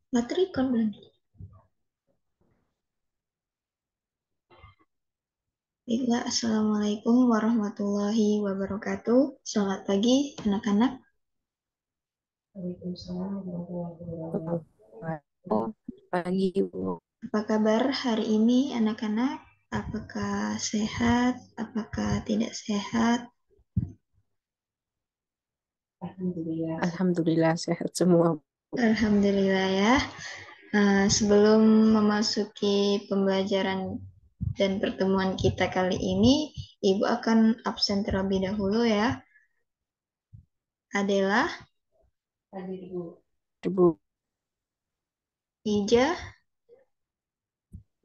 Materi kon belum. Baiklah, Assalamualaikum warahmatullahi wabarakatuh. Selamat pagi, anak-anak. Oh, pagi Bu. Apa kabar hari ini, anak-anak? Apakah sehat? Apakah tidak sehat? Alhamdulillah sehat semua. Alhamdulillah ya. Sebelum memasuki pembelajaran dan pertemuan kita kali ini, Ibu akan absen terlebih dahulu ya. Adela, Bu. Ija,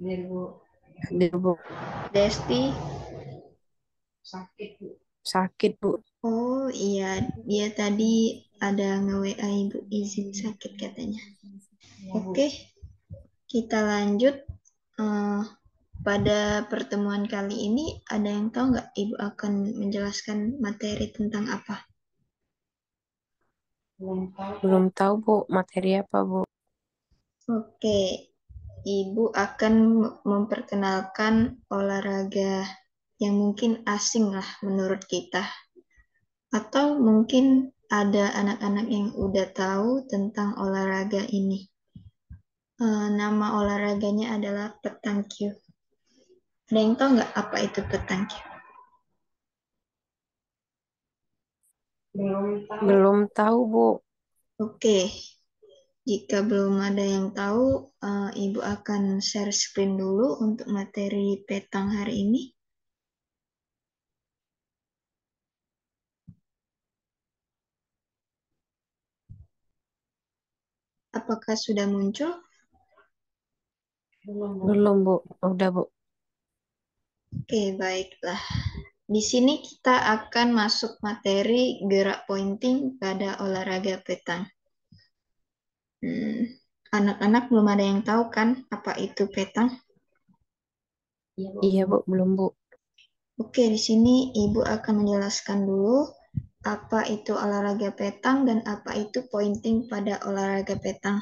Hadir Bu. Desti. Sakit Bu. Oh iya, dia tadi ada nge-WA Ibu izin sakit katanya. Oke, kita lanjut. Eh, pada pertemuan kali ini, ada yang tahu nggak Ibu akan menjelaskan materi tentang apa? Belum tahu Bu materi apa Bu. Oke, Ibu akan memperkenalkan olahraga yang mungkin asing lah menurut kita. Atau mungkin ada anak-anak yang udah tahu tentang olahraga ini. Nama olahraganya adalah petangkio. Ada yang tahu nggak apa itu petangkio? Belum tahu Bu. Oke, jika belum ada yang tahu, Ibu akan share screen dulu untuk materi petang hari ini. Apakah sudah muncul? Belum Bu. Udah Bu. Oke, baiklah. Di sini kita akan masuk materi gerak pointing pada olahraga petang. Hmm, Anak-anak belum ada yang tahu kan apa itu petang? Iya Bu, belum Bu. Oke, di sini Ibu akan menjelaskan dulu apa itu olahraga petang dan apa itu pointing pada olahraga petang.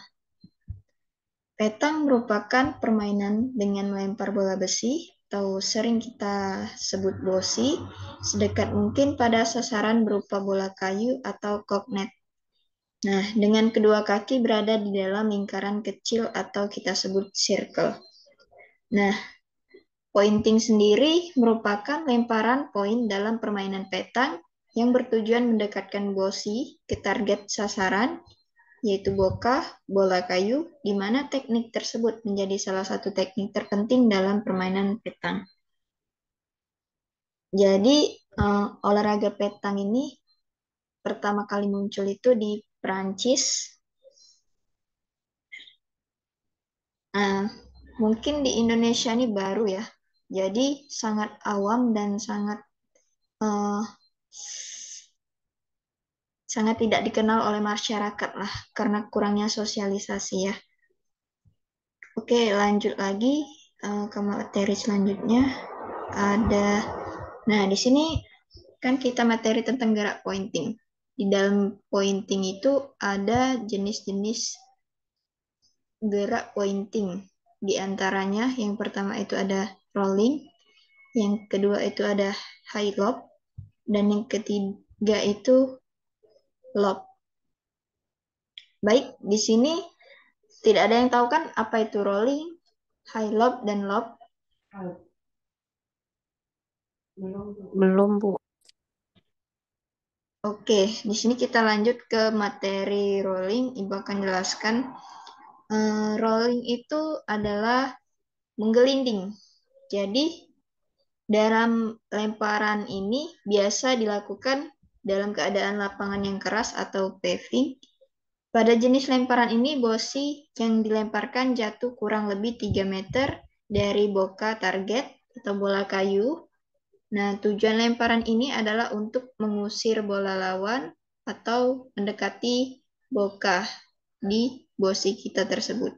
Petang merupakan permainan dengan melempar bola besi atau sering kita sebut bosi sedekat mungkin pada sasaran berupa bola kayu atau koknet. Nah, dengan kedua kaki berada di dalam lingkaran kecil atau kita sebut circle. Nah, pointing sendiri merupakan lemparan poin dalam permainan petang yang bertujuan mendekatkan bosi ke target sasaran, yaitu bola kayu, di mana teknik tersebut menjadi salah satu teknik terpenting dalam permainan petang. Jadi, olahraga petang ini pertama kali muncul itu di Prancis. Nah, mungkin di Indonesia ini baru ya. Jadi sangat awam dan eh, sangat tidak dikenal oleh masyarakat lah karena kurangnya sosialisasi ya. Oke, lanjut lagi ke materi selanjutnya. Ada, nah di sini kan kita materi tentang gerak pointing. Di dalam pointing itu ada jenis-jenis gerak pointing. Di antaranya yang pertama itu ada rolling, yang kedua itu ada high lob, dan yang ketiga itu lob. Baik, di sini tidak ada yang tahu kan apa itu rolling, high lob, dan lob. Belum Bu. Oke, di sini kita lanjut ke materi rolling. Ibu akan jelaskan. Rolling itu adalah menggelinding. Jadi, dalam lemparan ini biasa dilakukan dalam keadaan lapangan yang keras atau paving. Pada jenis lemparan ini, bosi yang dilemparkan jatuh kurang lebih 3 meter dari boka target atau bola kayu. Nah, tujuan lemparan ini adalah untuk mengusir bola lawan atau mendekati boka di bosi kita tersebut.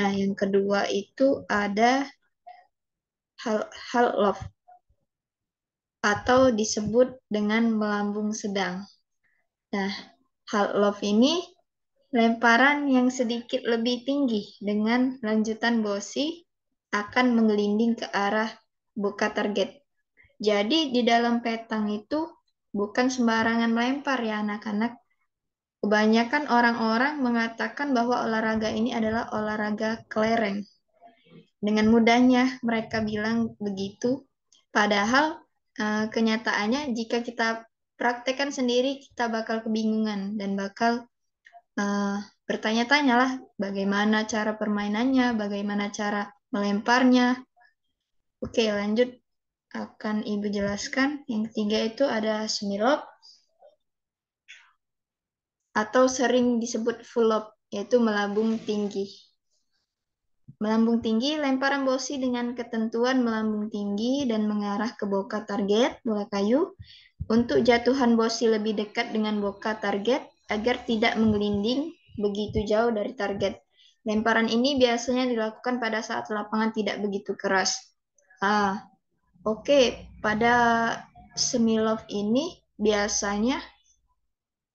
Nah, yang kedua itu ada hal loft atau disebut dengan melambung sedang. Nah, hal loft ini Lemparan yang sedikit lebih tinggi dengan lanjutan bosi akan menggelinding ke arah buka target. Jadi di dalam petang itu bukan sembarangan melempar ya anak-anak. Kebanyakan orang-orang mengatakan bahwa olahraga ini adalah olahraga kelereng. Dengan mudahnya mereka bilang begitu. Padahal kenyataannya jika kita praktekkan sendiri kita bakal kebingungan dan bakal bertanya-tanyalah bagaimana cara permainannya, bagaimana cara melemparnya. Oke, lanjut akan Ibu jelaskan. Yang ketiga itu ada semi lob atau sering disebut full lob, yaitu melambung tinggi. Melambung tinggi, lemparan bosi dengan ketentuan melambung tinggi dan mengarah ke boka target bola kayu untuk jatuhan bosi lebih dekat dengan boka target agar tidak menggelinding begitu jauh dari target. Lemparan ini biasanya dilakukan pada saat lapangan tidak begitu keras. Oke. Pada semi loft ini biasanya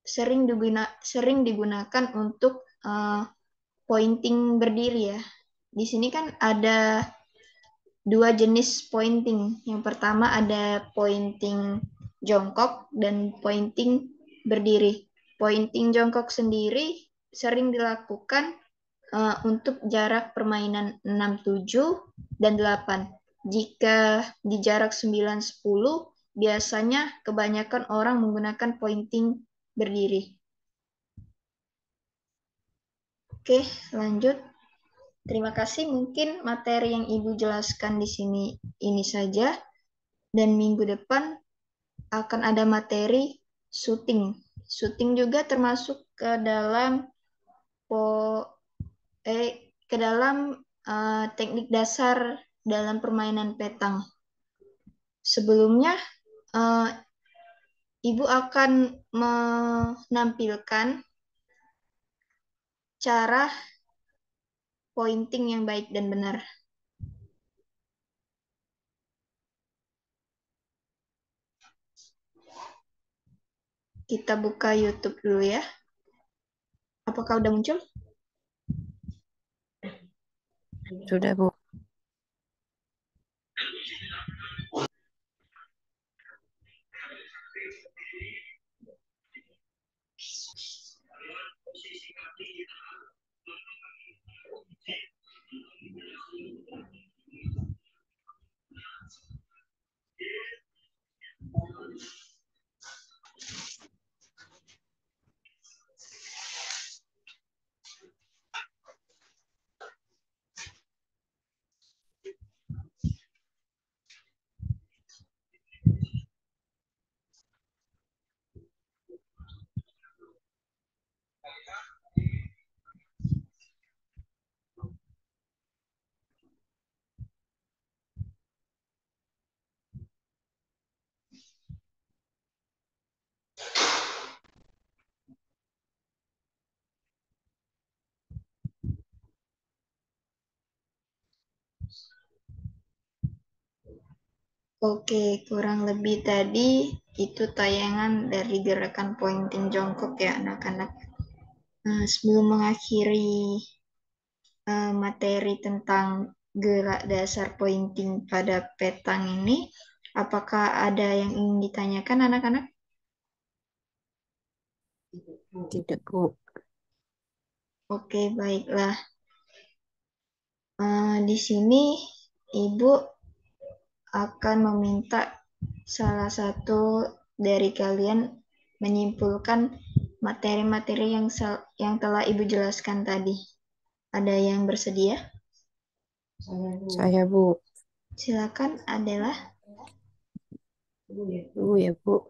sering digunakan untuk pointing berdiri ya. Di sini kan ada dua jenis pointing. Yang pertama ada pointing jongkok dan pointing berdiri. Pointing jongkok sendiri sering dilakukan untuk jarak permainan 6, 7, dan 8. Jika di jarak 9, 10, biasanya kebanyakan orang menggunakan pointing berdiri. Oke, lanjut. Terima kasih. Mungkin materi yang Ibu jelaskan di sini ini saja. Dan minggu depan akan ada materi shooting. Shooting juga termasuk ke dalam teknik dasar dalam permainan petang. Sebelumnya, Ibu akan menampilkan cara pointing yang baik dan benar. Kita buka YouTube dulu ya. Apakah udah muncul? Sudah, Bu. Oke, kurang lebih tadi itu tayangan dari gerakan pointing jongkok ya anak-anak. Sebelum mengakhiri materi tentang gerak dasar pointing pada petang ini, apakah ada yang ingin ditanyakan anak-anak? Tidak, Bu. Oke, baiklah. Di sini Ibu akan meminta salah satu dari kalian menyimpulkan materi-materi yang telah Ibu jelaskan tadi. Ada yang bersedia? Saya, Bu. Silakan, Adela. Bu ya, Bu.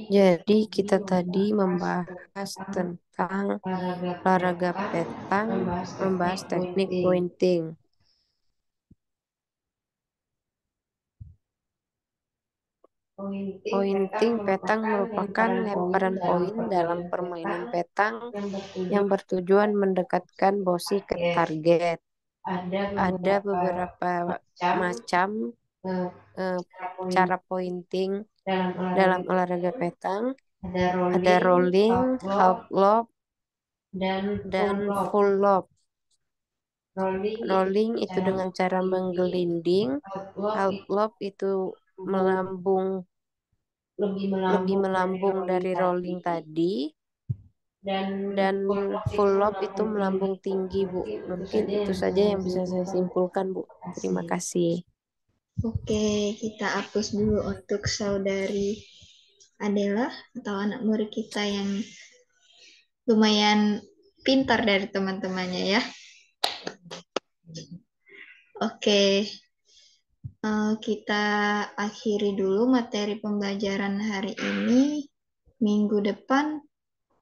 Jadi kita tadi membahas tentang olahraga petang, membahas teknik pointing. Pointing petang merupakan lemparan poin dalam permainan petang yang bertujuan mendekatkan bosi ke target. Ada beberapa macam eh, cara pointing dalam olahraga petang. Ada rolling, half lob, dan full lob. Rolling itu dengan cara menggelinding, half lob itu melambung lebih melambung dari rolling tadi, dan full lob itu melambung tinggi, Bu. Mungkin itu saja yang bisa saya simpulkan, Bu. Terima kasih. Oke, kita hapus dulu untuk saudari Adela atau anak murid kita yang lumayan pintar dari teman-temannya ya. Oke, kita akhiri dulu materi pembelajaran hari ini. Minggu depan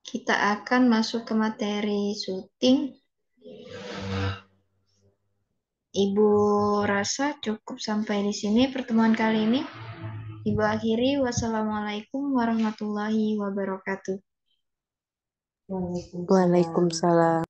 kita akan masuk ke materi syuting. Ibu rasa cukup sampai di sini pertemuan kali ini. Ibu akhiri, wassalamualaikum warahmatullahi wabarakatuh. Waalaikumsalam.